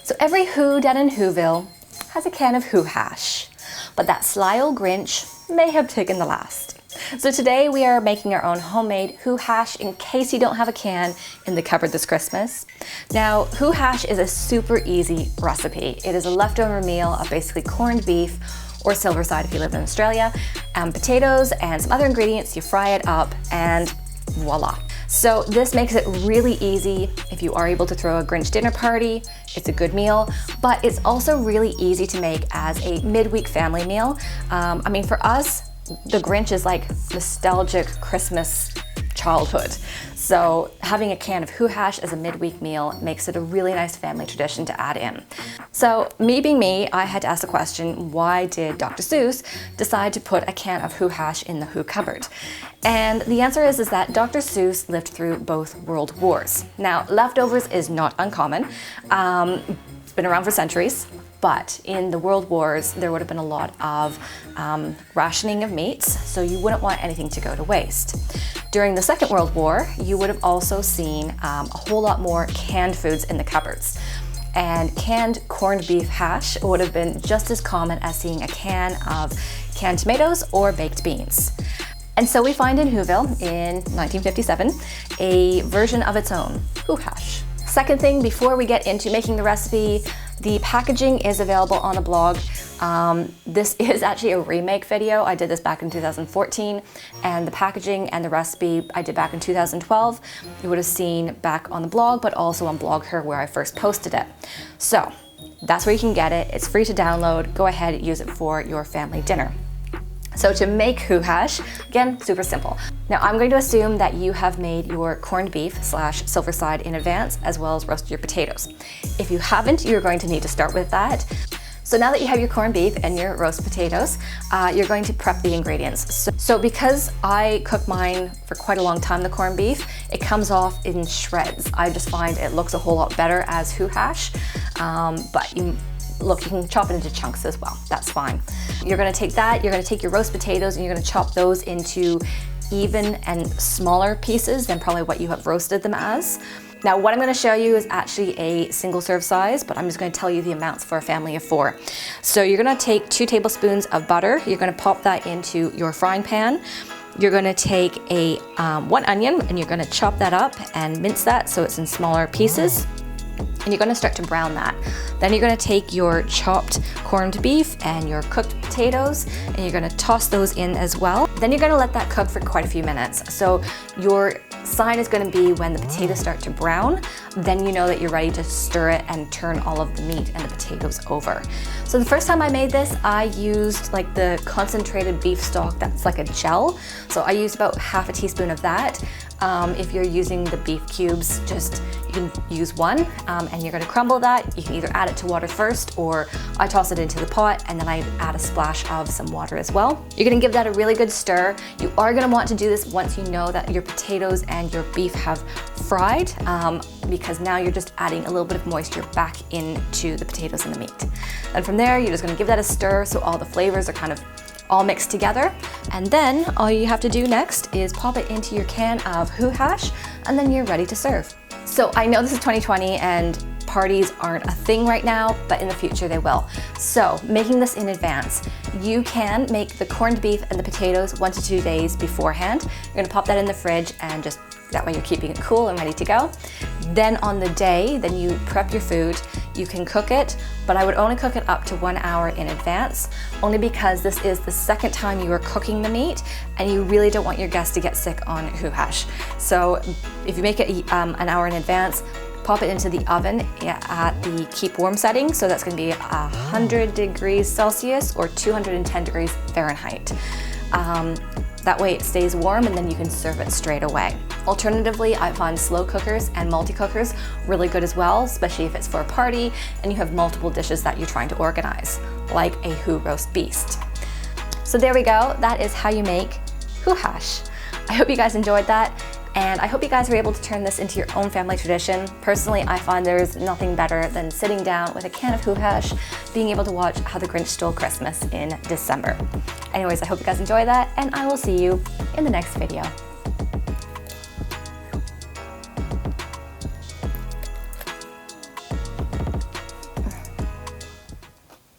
So every Who done in Whoville has a can of Who hash, but that sly old Grinch may have taken the last. So today we are making our own homemade Who hash in case you don't have a can in the cupboard this Christmas. Now, Who hash is a super easy recipe. It is a leftover meal of basically corned beef or silverside if you live in Australia, potatoes and some other ingredients. You fry it up and voila. So this makes it really easy if you are able to throw a Grinch dinner party. It's a good meal, but it's also really easy to make as a midweek family meal. I mean, for us, the Grinch is like nostalgic Christmas childhood. So having a can of Who hash as a midweek meal makes it a really nice family tradition to add in. So me being me, I had to ask the question, why did Dr. Seuss decide to put a can of Who hash in the Who cupboard? And the answer is that Dr. Seuss lived through both world wars. Now, leftovers is not uncommon. It's been around for centuries. But in the World Wars, there would have been a lot of rationing of meats, so you wouldn't want anything to go to waste. During the Second World War, you would have also seen a whole lot more canned foods in the cupboards. And canned corned beef hash would have been just as common as seeing a can of canned tomatoes or baked beans. And so we find in Whoville, in 1957, a version of its own, Who hash. Second thing, before we get into making the recipe, the packaging is available on the blog. This is actually a remake video. I did this back in 2014, and the packaging and the recipe I did back in 2012. You would have seen back on the blog, but also on Blog Her where I first posted it. So that's where you can get it. It's free to download. Go ahead and use it for your family dinner. So to make Who hash, again, super simple. Now I'm going to assume that you have made your corned beef / silverside in advance, as well as roasted your potatoes. If you haven't, you're going to need to start with that. So now that you have your corned beef and your roast potatoes, you're going to prep the ingredients. So because I cook mine for quite a long time, the corned beef, it comes off in shreds. I just find it looks a whole lot better as Who hash, but look, you can chop it into chunks as well. That's fine. You're gonna take that, you're gonna take your roast potatoes and you're gonna chop those into even and smaller pieces than probably what you have roasted them as. Now what I'm gonna show you is actually a single serve size, but I'm just gonna tell you the amounts for a family of 4. So you're gonna take 2 tablespoons of butter, you're gonna pop that into your frying pan. You're gonna take a 1 onion and you're gonna chop that up and mince that so it's in smaller pieces. And you're gonna start to brown that. Then you're gonna take your chopped corned beef and your cooked potatoes and you're gonna toss those in as well. Then you're gonna let that cook for quite a few minutes. So your sign is gonna be when the potatoes start to brown, then you know that you're ready to stir it and turn all of the meat and the potatoes over. So the first time I made this, I used like the concentrated beef stock that's like a gel. So I used about half a teaspoon of that. If you're using the beef cubes, you can use 1 and you're gonna crumble that. You can either add it to water first, or I toss it into the pot and then I add a splash of some water as well. You're gonna give that a really good stir. You are gonna want to do this once you know that your potatoes and your beef have fried, because now you're just adding a little bit of moisture back into the potatoes and the meat. And from there, you're just gonna give that a stir so all the flavors are kind of all mixed together. And then all you have to do next is pop it into your can of Who hash, and then you're ready to serve. So I know this is 2020 and parties aren't a thing right now, but in the future they will. So making this in advance, you can make the corned beef and the potatoes 1 to 2 days beforehand. You're gonna pop that in the fridge and just that way you're keeping it cool and ready to go. Then on the day, then you prep your food. You can cook it, but I would only cook it up to 1 hour in advance, only because this is the second time you are cooking the meat and you really don't want your guests to get sick on Who hash. So if you make it an hour in advance, pop it into the oven at the keep warm setting. So that's gonna be 100 degrees Celsius or 210 degrees Fahrenheit. That way it stays warm and then you can serve it straight away. Alternatively, I find slow cookers and multi-cookers really good as well, especially if it's for a party and you have multiple dishes that you're trying to organize, like a Who roast beast. So there we go, that is how you make Who hash. I hope you guys enjoyed that, and I hope you guys were able to turn this into your own family tradition. Personally, I find there's nothing better than sitting down with a can of Who hash, being able to watch How the Grinch Stole Christmas in December. Anyways, I hope you guys enjoy that, and I will see you in the next video.